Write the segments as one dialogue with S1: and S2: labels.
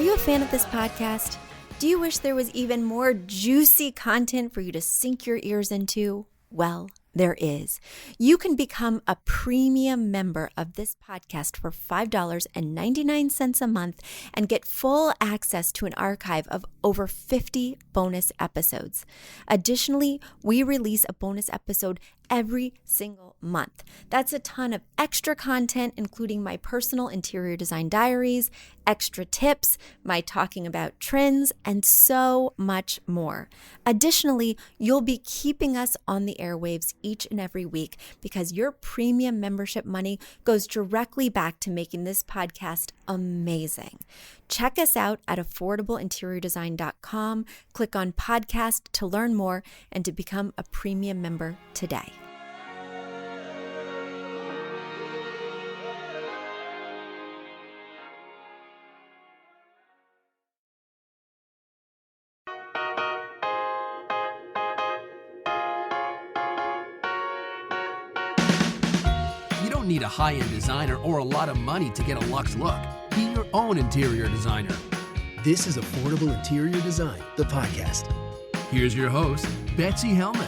S1: you a fan of this podcast? Do you wish there was even more juicy content for you to sink your ears into? Well, there is. You can become a premium member of this podcast for $5.99 a month and get full access to an archive of over 50 bonus episodes. Additionally, we release a bonus episode every single month. That's a ton of extra content, including my personal interior design diaries, extra tips, my talking about trends, and so much more. Additionally, you'll be keeping us on the airwaves each and every week because your premium membership money goes directly back to making this podcast amazing. Check us out at affordableinteriordesign.com. Click on podcast to learn more and to become a premium member today.
S2: You don't need a high-end designer or a lot of money to get a luxe look. Be your own interior designer.
S3: This is Affordable Interior Design, the podcast.
S2: Here's your host, Betsy Hellman.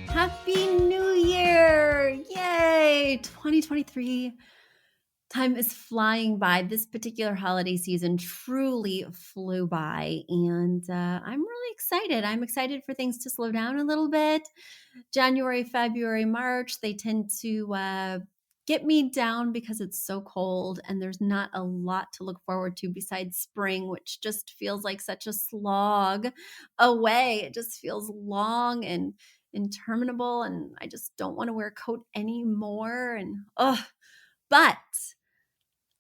S1: Happy New Year! Yay! 2023. Time is flying by. This particular holiday season truly flew by, and I'm really excited. I'm excited for things to slow down a little bit. January, February, March, they tend to get me down because it's so cold and there's not a lot to look forward to besides spring, which just feels like such a slog away. It just feels long and interminable, and I just don't want to wear a coat anymore. But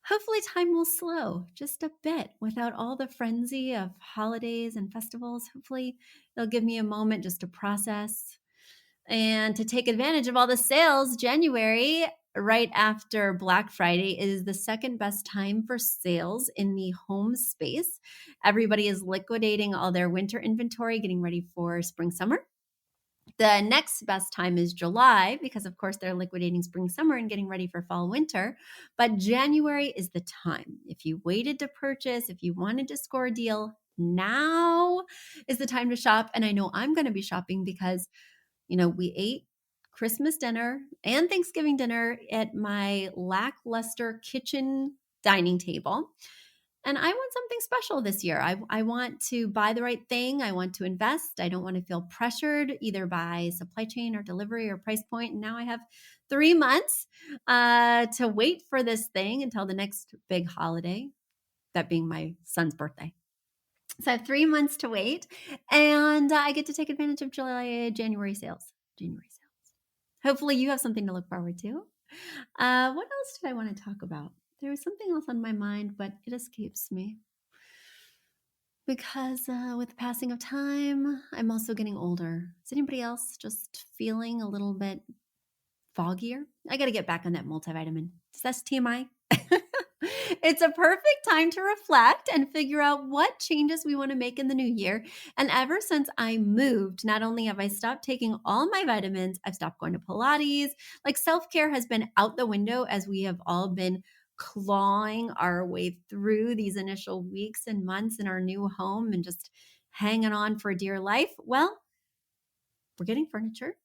S1: hopefully time will slow just a bit without all the frenzy of holidays and festivals. Hopefully it'll give me a moment just to process and to take advantage of all the sales. January, right after Black Friday, is the second best time for sales in the home space. Everybody is liquidating all their winter inventory, getting ready for spring, summer. The next best time is July because, of course, they're liquidating spring, summer and getting ready for fall, winter. But January is the time. If you waited to purchase, if you wanted to score a deal, now is the time to shop. And I know I'm going to be shopping because, we ate Christmas dinner and Thanksgiving dinner at my lackluster kitchen dining table. And I want something special this year. I want to buy the right thing. I want to invest. I don't want to feel pressured either by supply chain or delivery or price point. And now I have 3 months to wait for this thing until the next big holiday, that being my son's birthday. So I have 3 months to wait, and I get to take advantage of January sales. Hopefully you have something to look forward to. What else did I want to talk about? There was something else on my mind, but it escapes me. Because with the passing of time, I'm also getting older. Is anybody else just feeling a little bit foggier? I got to get back on that multivitamin. That's TMI. It's a perfect time to reflect and figure out what changes we want to make in the new year. And ever since I moved, not only have I stopped taking all my vitamins, I've stopped going to Pilates. Like, self-care has been out the window as we have all been clawing our way through these initial weeks and months in our new home and just hanging on for dear life. Well, we're getting furniture.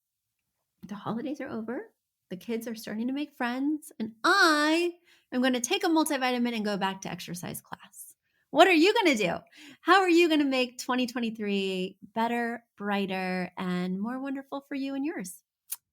S1: The holidays are over. The kids are starting to make friends, and I am going to take a multivitamin and go back to exercise class. What are you going to do? How are you going to make 2023 better, brighter, and more wonderful for you and yours?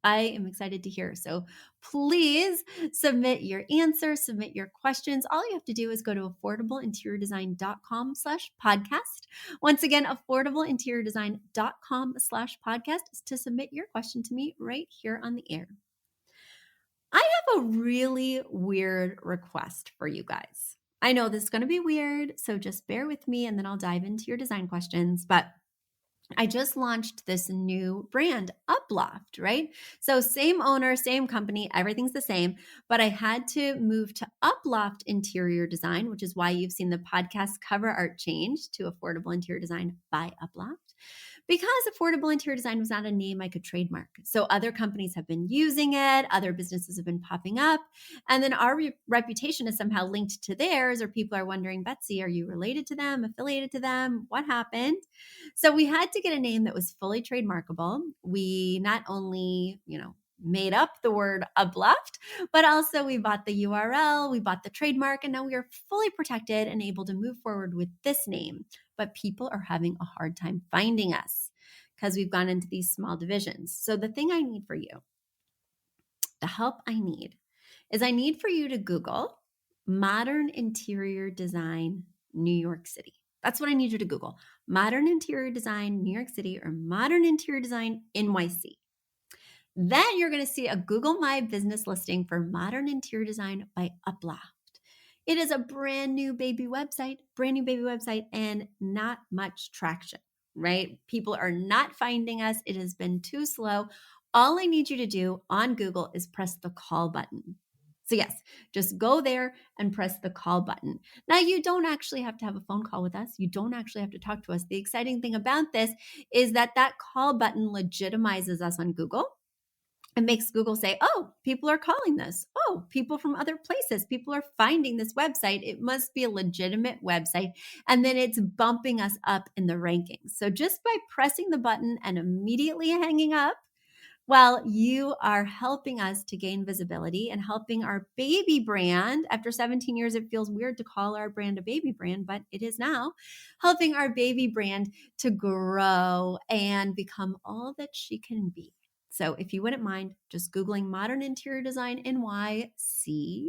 S1: I am excited to hear. So please submit your answers, submit your questions. All you have to do is go to affordableinteriordesign.com/podcast. Once again, affordableinteriordesign.com/podcast to submit your question to me right here on the air. I have a really weird request for you guys. I know this is going to be weird, so just bear with me and then I'll dive into your design questions. But I just launched this new brand, Uploft, right? So same owner, same company, everything's the same, but I had to move to Uploft Interior Design, which is why you've seen the podcast cover art change to Affordable Interior Design by Uploft, because affordable interior design was not a name I could trademark. So other companies have been using it, other businesses have been popping up, and then our reputation is somehow linked to theirs, or people are wondering, Betsy, are you related to them, affiliated to them? What happened? So we had to get a name that was fully trademarkable. We not only, made up the word uplift, but also we bought the URL, we bought the trademark, and now we are fully protected and able to move forward with this name. But people are having a hard time finding us because we've gone into these small divisions. So the thing I need for you, the help I need, is I need for you to Google modern interior design New York City. That's what I need you to Google. Modern interior design New York City or modern interior design NYC. Then you're going to see a Google My Business listing for modern interior design by Uplift. It is a brand new baby website, and not much traction, right? People are not finding us. It has been too slow. All I need you to do on Google is press the call button. So yes, just go there and press the call button. Now, you don't actually have to have a phone call with us. You don't actually have to talk to us. The exciting thing about this is that call button legitimizes us on Google. It makes Google say, oh, people are calling this. Oh, people from other places. People are finding this website. It must be a legitimate website. And then it's bumping us up in the rankings. So just by pressing the button and immediately hanging up, well, you are helping us to gain visibility and helping our baby brand. After 17 years, it feels weird to call our brand a baby brand, but it is now helping our baby brand to grow and become all that she can be. So if you wouldn't mind just Googling modern interior design NYC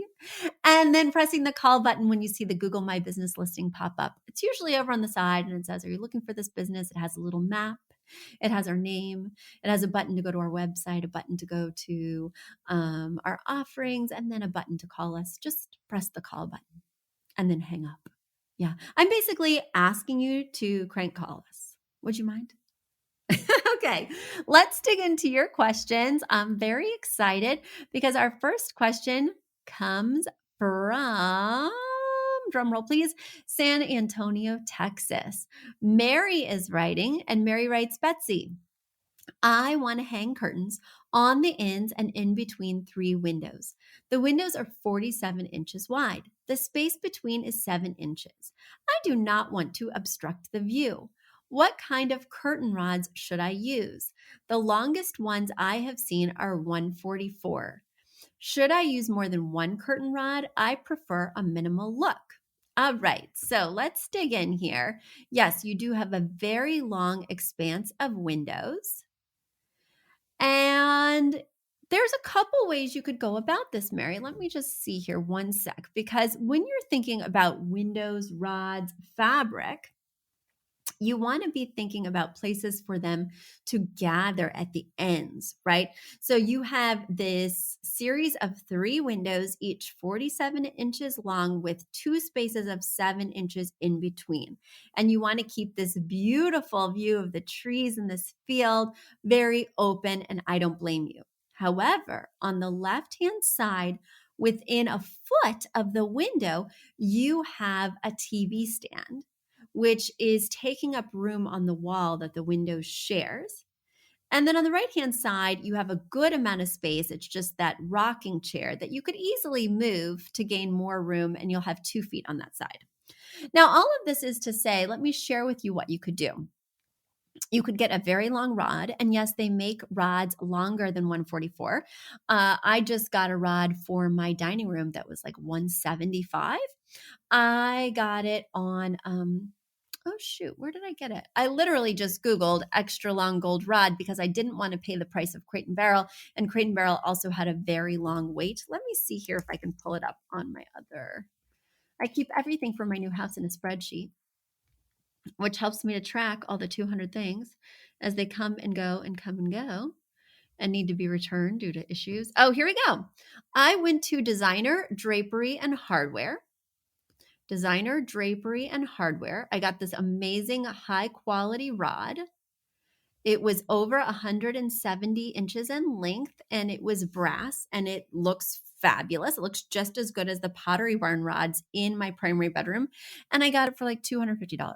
S1: and then pressing the call button when you see the Google My Business listing pop up. It's usually over on the side and it says, are you looking for this business? It has a little map. It has our name. It has a button to go to our website, a button to go to our offerings, and then a button to call us. Just press the call button and then hang up. Yeah. I'm basically asking you to crank call us. Would you mind? Okay, let's dig into your questions. I'm very excited because our first question comes from, drum roll please, San Antonio, Texas. Mary is writing, and Mary writes, Betsy, I want to hang curtains on the ends and in between 3 windows. The windows are 47 inches wide. The space between is 7 inches. I do not want to obstruct the view. What kind of curtain rods should I use? The longest ones I have seen are 144. Should I use more than one curtain rod? I prefer a minimal look. All right, so let's dig in here. Yes, you do have a very long expanse of windows. And there's a couple ways you could go about this, Mary. Let me just see here one sec, because when you're thinking about windows, rods, fabric, you want to be thinking about places for them to gather at the ends, right? So you have this series of 3 windows, each 47 inches long with 2 spaces of 7 inches in between. And you want to keep this beautiful view of the trees in this field very open, and I don't blame you. However, on the left-hand side, within a foot of the window, you have a TV stand, which is taking up room on the wall that the window shares. And then on the right-hand side, you have a good amount of space. It's just that rocking chair that you could easily move to gain more room, and you'll have 2 feet on that side. Now, all of this is to say, let me share with you what you could do. You could get a very long rod, and yes, they make rods longer than 144. I just got a rod for my dining room that was like 175. I got it on oh shoot, where did I get it? I literally just Googled extra long gold rod because I didn't want to pay the price of Crate and Barrel, and Crate and Barrel also had a very long wait. Let me see here if I can pull it up on my other. I keep everything for my new house in a spreadsheet, which helps me to track all the 200 things as they come and go and come and go and need to be returned due to issues. Oh, here we go. I went to Designer Drapery and Hardware. Designer Drapery and Hardware. I got this amazing high quality rod. It was over 170 inches in length, and it was brass, and it looks fabulous. It looks just as good as the Pottery Barn rods in my primary bedroom. And I got it for like $250,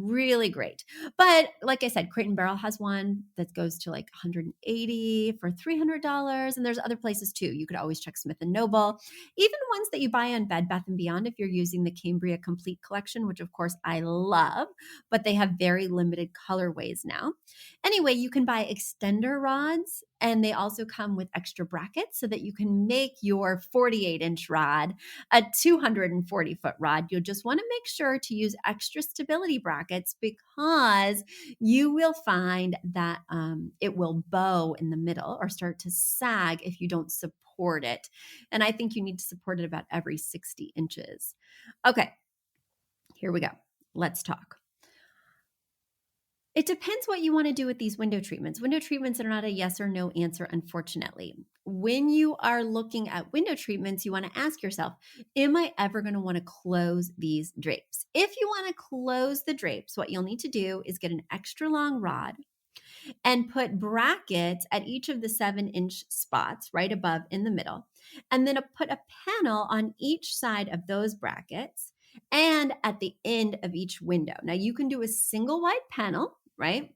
S1: Really great. But like I said, Crate and Barrel has one that goes to like $180 for $300. And there's other places too. You could always check Smith & Noble, even ones that you buy on Bed Bath & Beyond if you're using the Cambria Complete Collection, which of course I love, but they have very limited colorways now. Anyway, you can buy extender rods, and they also come with extra brackets so that you can make your 48-inch rod a 240-foot rod. You'll just want to make sure to use extra stability brackets because you will find that it will bow in the middle or start to sag if you don't support it. And I think you need to support it about every 60 inches. Okay, here we go. Let's talk. It depends what you want to do with these window treatments. Window treatments are not a yes or no answer, unfortunately. When you are looking at window treatments, you want to ask yourself, am I ever going to want to close these drapes? If you want to close the drapes, what you'll need to do is get an extra long rod and put brackets at each of the 7-inch spots right above in the middle, and then put a panel on each side of those brackets and at the end of each window. Now you can do a single wide panel, right?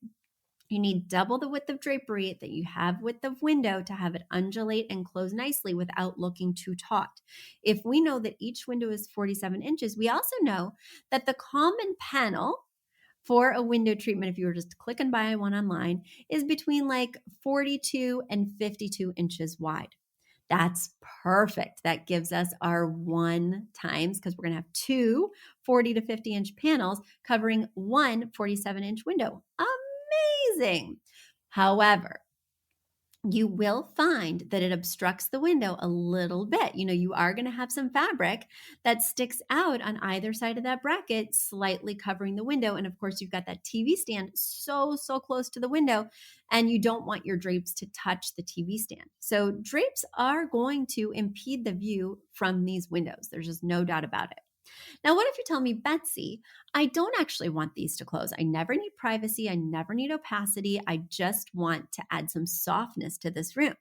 S1: You need double the width of drapery that you have width of window to have it undulate and close nicely without looking too taut. If we know that each window is 47 inches, we also know that the common panel for a window treatment, if you were just to click and buy one online, is between like 42 and 52 inches wide. That's perfect. That gives us our 1 times, because we're going to have two 40 to 50 inch panels covering one 47-inch window. Amazing. However, you will find that it obstructs the window a little bit. You are going to have some fabric that sticks out on either side of that bracket, slightly covering the window. And of course, you've got that TV stand so close to the window, and you don't want your drapes to touch the TV stand. So drapes are going to impede the view from these windows. There's just no doubt about it. Now, what if you tell me, Betsy, I don't actually want these to close. I never need privacy. I never need opacity. I just want to add some softness to this room.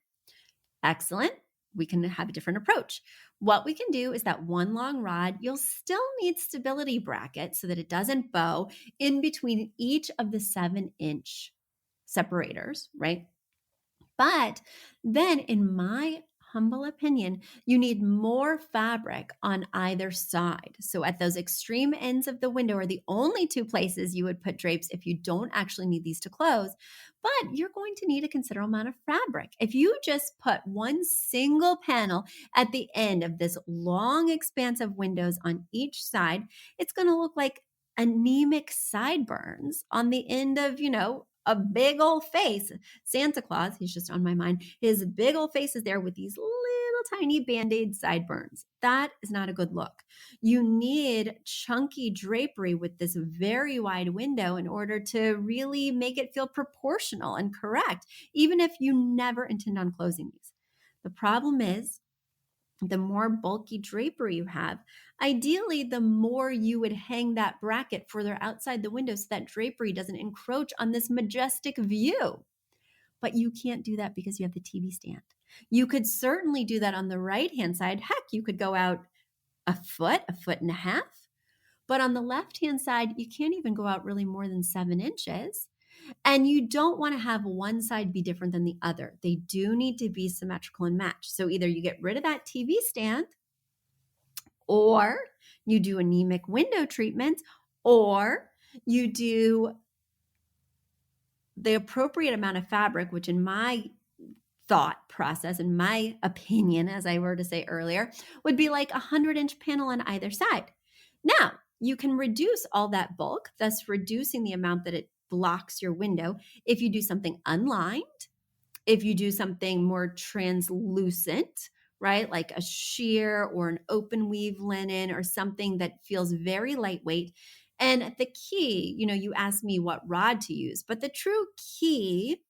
S1: Excellent. We can have a different approach. What we can do is that one long rod, you'll still need stability brackets so that it doesn't bow in between each of the 7-inch separators, right? But then, in my humble opinion, you need more fabric on either side. So at those extreme ends of the window are the only two places you would put drapes if you don't actually need these to close, but you're going to need a considerable amount of fabric. If you just put one single panel at the end of this long expanse of windows on each side, it's going to look like anemic sideburns on the end of, a big old face. Santa Claus, he's just on my mind. His big old face is there with these little tiny Band-Aid sideburns. That is not a good look. You need chunky drapery with this very wide window in order to really make it feel proportional and correct, even if you never intend on closing these. The problem is, the more bulky drapery you have, ideally, the more you would hang that bracket further outside the window so that drapery doesn't encroach on this majestic view. But you can't do that because you have the TV stand. You could certainly do that on the right-hand side. Heck, you could go out a foot and a half. But on the left-hand side, you can't even go out really more than 7 inches. And you don't want to have one side be different than the other. They do need to be symmetrical and matched. So either you get rid of that TV stand, or you do anemic window treatments, or you do the appropriate amount of fabric, which in my thought process, in my opinion, as I were to say earlier, would be like a 100-inch panel on either side. Now, you can reduce all that bulk, thus reducing the amount that it blocks your window if you do something unlined, if you do something more translucent, right? Like a sheer or an open weave linen or something that feels very lightweight. And the key, you asked me what rod to use, but the true key,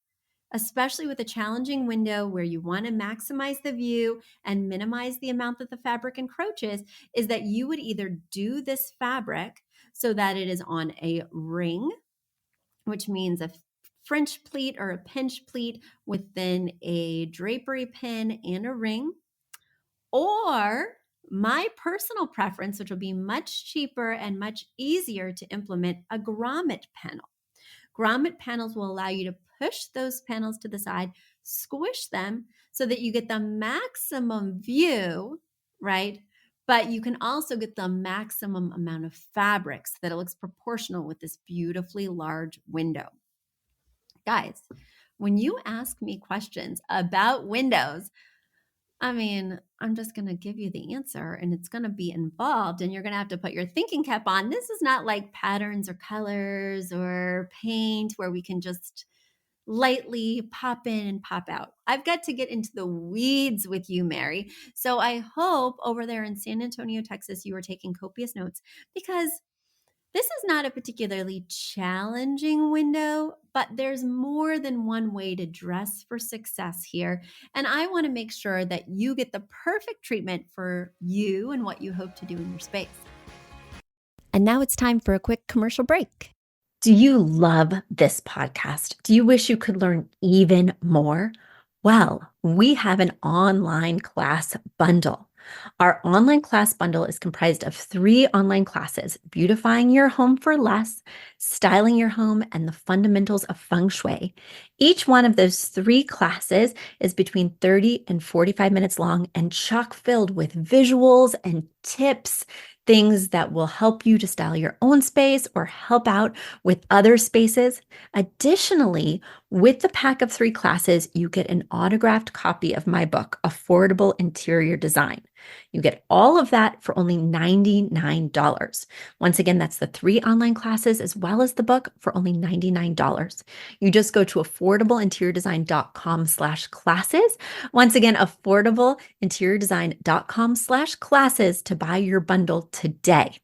S1: especially with a challenging window where you want to maximize the view and minimize the amount that the fabric encroaches, is that you would either do this fabric so that it is on a ring, which means a French pleat or a pinch pleat within a drapery pin and a ring, or my personal preference, which will be much cheaper and much easier to implement, a grommet panel. Grommet panels will allow you to push those panels to the side, squish them so that you get the maximum view, right? But you can also get the maximum amount of fabric so that it looks proportional with this beautifully large window. Guys, when you ask me questions about windows, I mean, I'm just going to give you the answer and it's going to be involved and you're going to have to put your thinking cap on. This is not like patterns or colors or paint where we can just lightly pop in and pop out. I've got to get into the weeds with you, Mary. So I hope over there in San Antonio, Texas, you are taking copious notes because this is not a particularly challenging window, but there's more than one way to dress for success here. And I want to make sure that you get the perfect treatment for you and what you hope to do in your space. And now it's time for a quick commercial break.
S4: Do you love this podcast? Do you wish you could learn even more? Well, we have an online class bundle. Our online class bundle is comprised of 3 online classes: beautifying your home for less, styling your home, and the fundamentals of feng shui. Each one of those 3 classes is between 30 and 45 minutes long and chock filled with visuals and tips, things that will help you to style your own space or help out with other spaces. Additionally, with the pack of 3 classes, you get an autographed copy of my book, Affordable Interior Design. You get all of that for only $99. Once again, that's the 3 online classes as well as the book for only $99. You just go to affordableinteriordesign.com/classes. Once again, affordableinteriordesign.com/classes to buy your bundle today.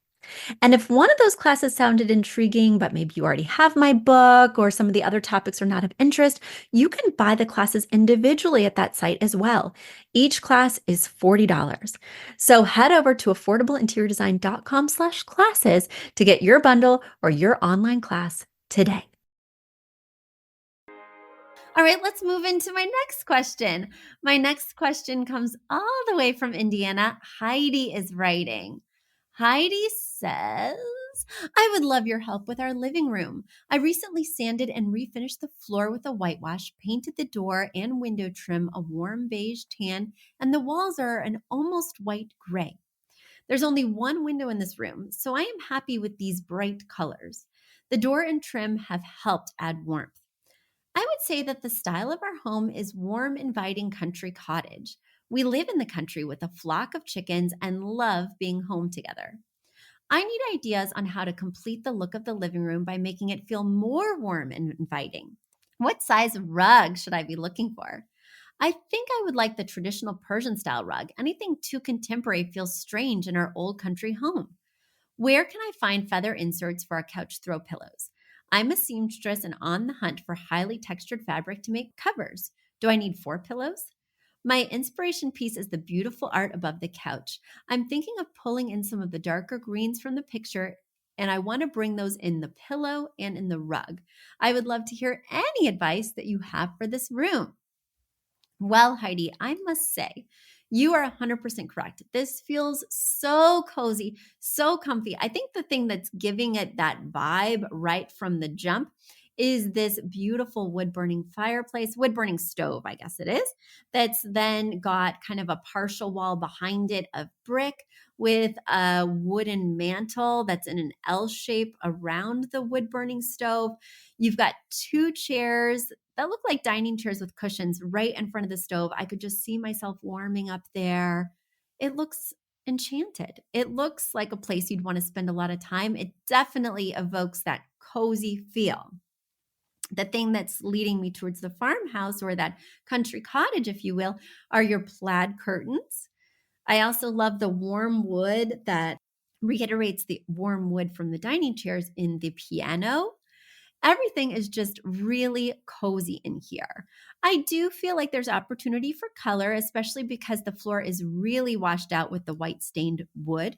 S4: And if one of those classes sounded intriguing, but maybe you already have my book or some of the other topics are not of interest, you can buy the classes individually at that site as well. Each class is $40. So head over to affordableinteriordesign.com/classes to get your bundle or your online class today.
S1: All right, let's move into my next question. My next question comes all the way from Indiana. Heidi is writing. Heidi says, I would love your help with our living room. I recently sanded and refinished the floor with a whitewash, painted the door and window trim a warm beige tan, and the walls are an almost white gray. There's only one window in this room, so I am happy with these bright colors. The door and trim have helped add warmth. I would say that the style of our home is warm, inviting country cottage. We live in the country with a flock of chickens and love being home together. I need ideas on how to complete the look of the living room by making it feel more warm and inviting. What size rug should I be looking for? I think I would like the traditional Persian style rug. Anything too contemporary feels strange in our old country home. Where can I find feather inserts for our couch throw pillows? I'm a seamstress and on the hunt for highly textured fabric to make covers. Do I need 4 pillows? My inspiration piece is the beautiful art above the couch. I'm thinking of pulling in some of the darker greens from the picture, and I want to bring those in the pillow and in the rug. I would love to hear any advice that you have for this room. Well, Heidi, I must say, you are 100% correct. This feels so cozy, so comfy. I think the thing that's giving it that vibe right from the jump is this beautiful wood burning fireplace, wood burning stove, I guess it is, that's then got kind of a partial wall behind it of brick with a wooden mantle that's in an L shape around the wood burning stove. You've got 2 chairs that look like dining chairs with cushions right in front of the stove. I could just see myself warming up there. It looks enchanted. It looks like a place you'd want to spend a lot of time. It definitely evokes that cozy feel. The thing that's leading me towards the farmhouse or that country cottage, if you will, are your plaid curtains. I also love the warm wood that reiterates the warm wood from the dining chairs in the piano. Everything is just really cozy in here. I do feel like there's opportunity for color, especially because the floor is really washed out with the white stained wood.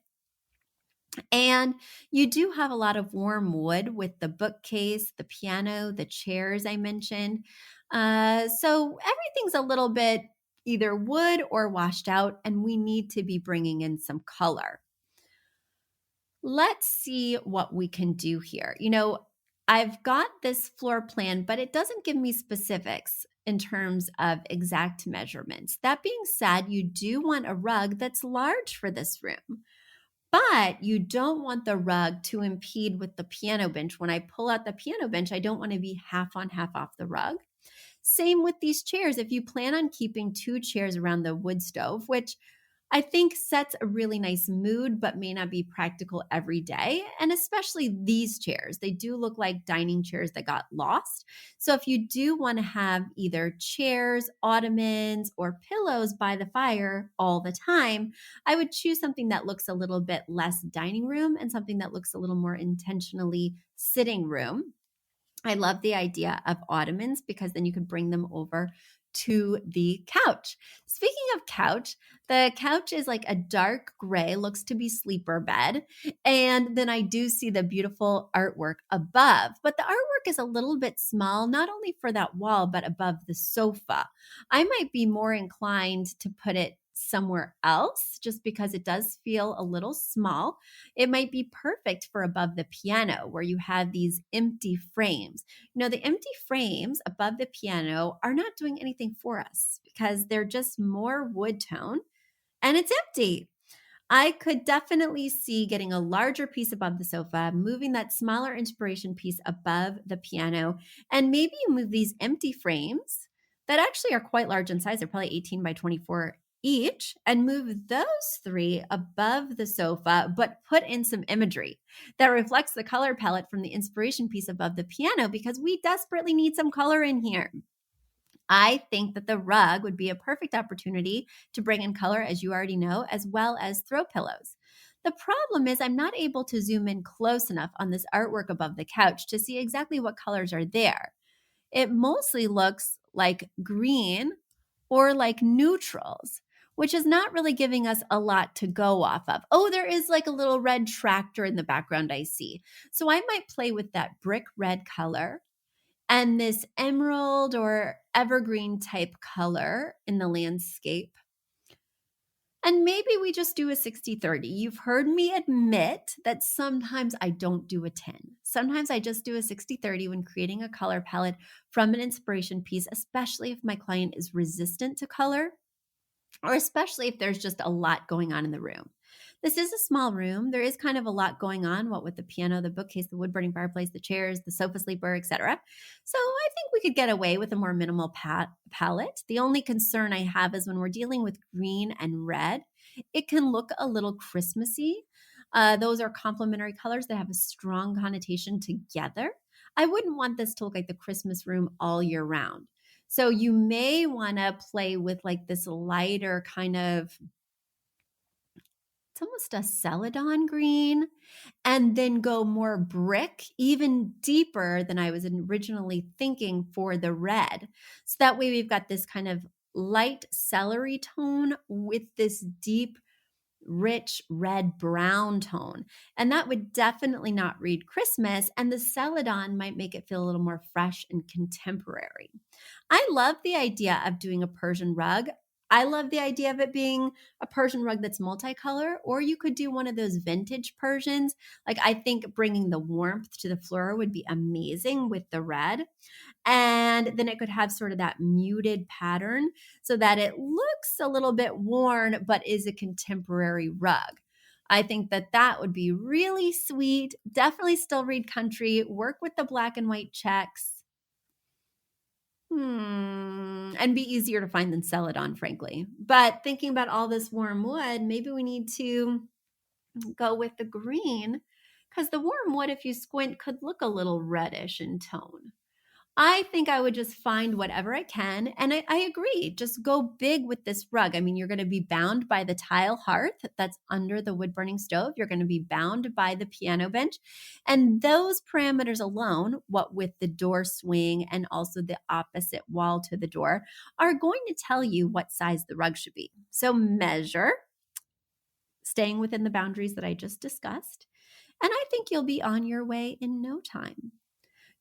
S1: And you do have a lot of warm wood with the bookcase, the piano, the chairs I mentioned. So everything's a little bit either wood or washed out, and we need to be bringing in some color. Let's see what we can do here. I've got this floor plan, but it doesn't give me specifics in terms of exact measurements. That being said, you do want a rug that's large for this room, but you don't want the rug to impede with the piano bench. When I pull out the piano bench, I don't want to be half on, half off the rug. Same with these chairs. If you plan on keeping 2 chairs around the wood stove, which I think sets a really nice mood, but may not be practical every day. And especially these chairs, they do look like dining chairs that got lost. So if you do want to have either chairs, ottomans, or pillows by the fire all the time, I would choose something that looks a little bit less dining room and something that looks a little more intentionally sitting room. I love the idea of ottomans because then you could bring them over to the couch. Speaking of couch, the couch is like a dark gray, looks to be sleeper bed. And then I do see the beautiful artwork above, but the artwork is a little bit small, not only for that wall, but above the sofa. I might be more inclined to put it somewhere else just because it does feel a little small. It might be perfect for above the piano where you have these empty frames. The empty frames above the piano are not doing anything for us because they're just more wood tone and it's empty. I could definitely see getting a larger piece above the sofa, moving that smaller inspiration piece above the piano, and maybe you move these empty frames that actually are quite large in size. They're probably 18 by 24 each, and move those 3 above the sofa, but put in some imagery that reflects the color palette from the inspiration piece above the piano because we desperately need some color in here. I think that the rug would be a perfect opportunity to bring in color, as you already know, as well as throw pillows. The problem is I'm not able to zoom in close enough on this artwork above the couch to see exactly what colors are there. It mostly looks like green or like neutrals, which is not really giving us a lot to go off of. Oh, there is like a little red tractor in the background I see. So I might play with that brick red color and this emerald or evergreen type color in the landscape. And maybe we just do a 60-30. You've heard me admit that sometimes I don't do a 10. Sometimes I just do a 60-30 when creating a color palette from an inspiration piece, especially if my client is resistant to color, or especially if there's just a lot going on in the room. This is a small room. There is kind of a lot going on, what with the piano, the bookcase, the wood-burning fireplace, the chairs, the sofa sleeper, etc. So I think we could get away with a more minimal palette. The only concern I have is when we're dealing with green and red, it can look a little Christmassy. Those are complementary colors that have a strong connotation together. I wouldn't want this to look like the Christmas room all year round. So you may want to play with like this lighter kind of, it's almost a celadon green, and then go more brick, even deeper than I was originally thinking for the red. So that way we've got this kind of light celery tone with this deep, rich red brown tone. And that would definitely not read Christmas. And the celadon might make it feel a little more fresh and contemporary. I love the idea of doing a Persian rug. I love the idea of it being a Persian rug that's multicolor, or you could do one of those vintage Persians. Like I think bringing the warmth to the floor would be amazing with the red. And then it could have sort of that muted pattern so that it looks a little bit worn, but is a contemporary rug. I think that that would be really sweet. Definitely still read country, work with the black and white checks. And be easier to find than celadon, frankly. But thinking about all this warm wood, maybe we need to go with the green because the warm wood, if you squint, could look a little reddish in tone. I think I would just find whatever I can. And I agree, just go big with this rug. I mean, you're going to be bound by the tile hearth that's under the wood burning stove. You're going to be bound by the piano bench. And those parameters alone, what with the door swing and also the opposite wall to the door, are going to tell you what size the rug should be. So measure, staying within the boundaries that I just discussed. And I think you'll be on your way in no time.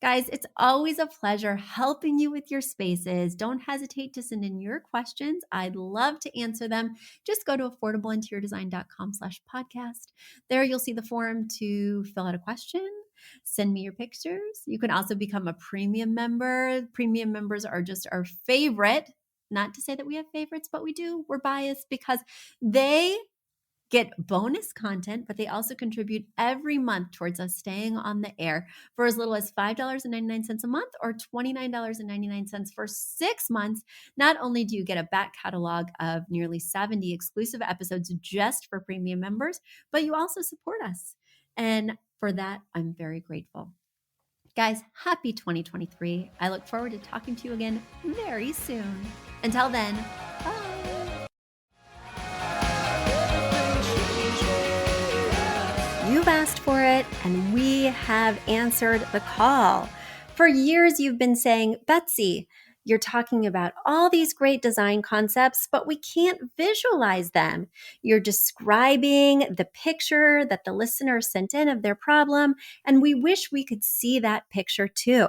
S1: Guys, it's always a pleasure helping you with your spaces. Don't hesitate to send in your questions. I'd love to answer them. Just go to affordableinteriordesign.com/podcast. There you'll see the form to fill out a question. Send me your pictures. You can also become a premium member. Premium members are just our favorite. Not to say that we have favorites, but we do. We're biased because they get bonus content, but they also contribute every month towards us staying on the air for as little as $5.99 a month or $29.99 for 6 months. Not only do you get a back catalog of nearly 70 exclusive episodes just for premium members, but you also support us. And for that, I'm very grateful. Guys, happy 2023. I look forward to talking to you again very soon. Until then, bye. You've asked for it, and we have answered the call. For years, you've been saying, Betsy, you're talking about all these great design concepts, but we can't visualize them. You're describing the picture that the listener sent in of their problem, and we wish we could see that picture too.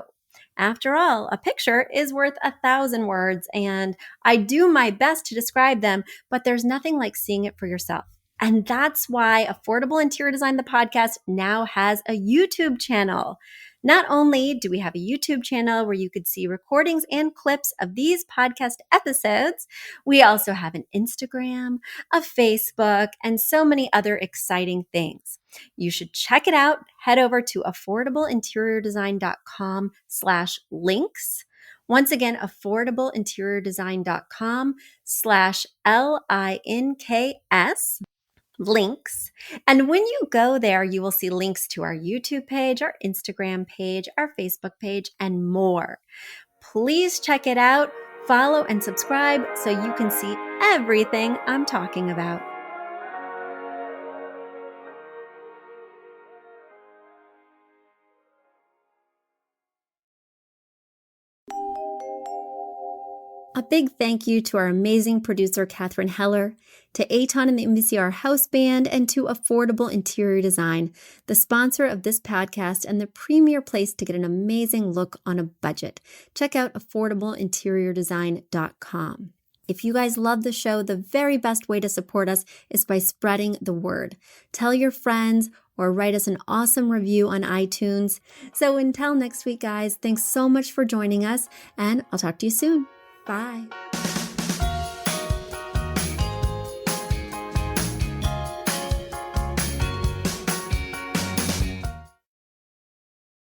S1: After all, a picture is worth 1,000 words, and I do my best to describe them, but there's nothing like seeing it for yourself. And that's why Affordable Interior Design, the podcast, now has a YouTube channel. Not only do we have a YouTube channel where you could see recordings and clips of these podcast episodes, we also have an Instagram, a Facebook, and so many other exciting things. You should check it out. Head over to affordableinteriordesign.com/links. Once again, affordableinteriordesign.com/LINKS. links. And when you go there, you will see links to our YouTube page, our Instagram page, our Facebook page, and more. Please check it out, follow and subscribe so you can see everything I'm talking about. A big thank you to our amazing producer, Catherine Heller, to Aton and the MVCR House Band, and to Affordable Interior Design, the sponsor of this podcast and the premier place to get an amazing look on a budget. Check out affordableinteriordesign.com. If you guys love the show, the very best way to support us is by spreading the word. Tell your friends or write us an awesome review on iTunes. So until next week, guys, thanks so much for joining us, and I'll talk to you soon. Bye.